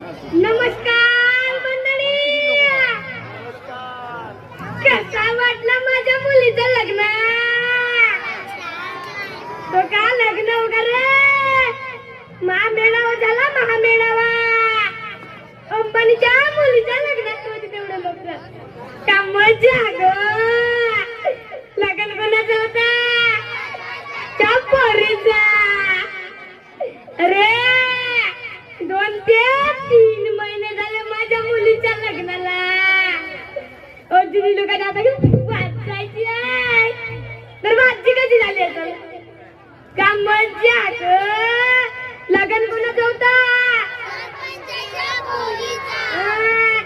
नमस्कार मंडळी. कसा वाटला माझ्या मुलीचं लग्न? तो का लग्न वगैरे महामेळावा झाला, महामेळावा. अंबानीच्या मुलीच्या लग्नात होती तेवढं लोक. का मजा ग. लग्न कोणाचं होता? त्या पोरीचा. अरे 2 ते 3 महिने झाले माझ्या मुलीच्या लग्नाला. लोक वाचायची आहे तर वाची कधी झाली असेल? का मजा ग. लग्न कोणाचं होता?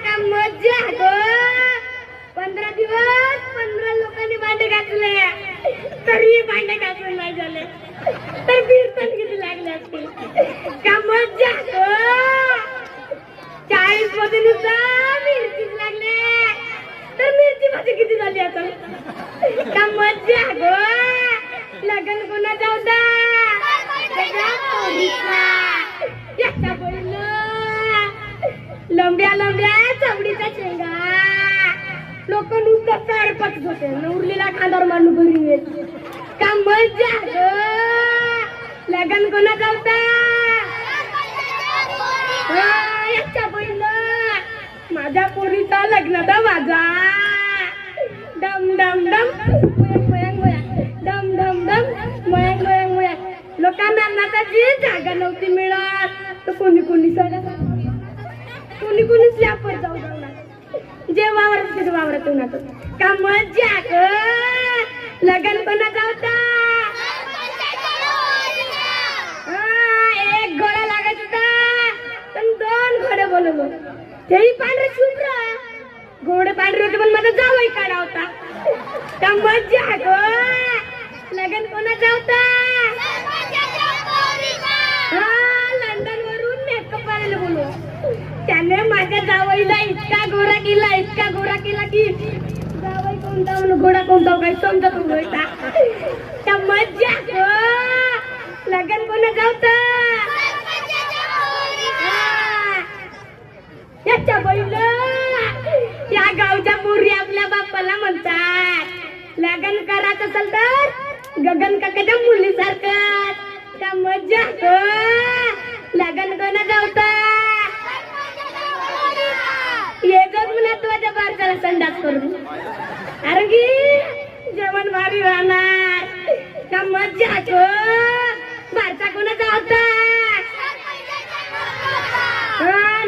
का मजा ग. 15 दिवस 15 लोकांनी भांडे घातले तरी भांडे घासून नाही झाले तर कीर्तन किती लागले असतील. का मजा ग. 40 मध्ये नुसतं मिरचीच लागले तर मिरची भाजी किती झाली आता. का मजा ग. लग्न कोणाचा होता? याच्या बोललो लंब्या लंब्या चवडीचा शेंगा. लोक नुसतं सरपत होते उरलेला खांदावर मांडू घरी येत. का मजा ग. लग्न कोणाचा होता? याच्या बोललो माझ्या पोरीचा लग्नाचा माझा. डम डम डम मयंग मयंग डम डम डम मयंग मयंग मयंग. लोकांना अन्नाची जागा नव्हती मिळत तर कोणी कोणी सडा कोणी कोणी स्लॅपवर जाऊ जाऊ जे वावरत तिथे वावरत उन्हात. का मजा ग. लग्न कोणाचा होता? एक घोडा लागत होता पण 2 घोडे बोलवलो तेही पांढरे शुभ्र. घोडे पांढरे होते पण माझा जावई काढा होता. का मजा ग. लग्न कोणाचा होता? लंडन वरून मेकअप आलेला बोलू. त्याने माझ्या जावईला इतका गोरा केला की जावई कोणता घोडा कोणता काही समजत होता. त्या मजा ग. लग्न कोणाचा होता? याच्या बैल. या गावच्या पोरी आपल्या बाप्पाला म्हणतात लग्न करायचं असेल तर गगन काकाच्या मुलीसारखं. का मजा ग. लग्न कोणाचा होता? येतात महत्वाच्या बारकाला संडास करून. अरे की जेवण भारी राहणार. का मजा ग. बारचा कोणाचा होता?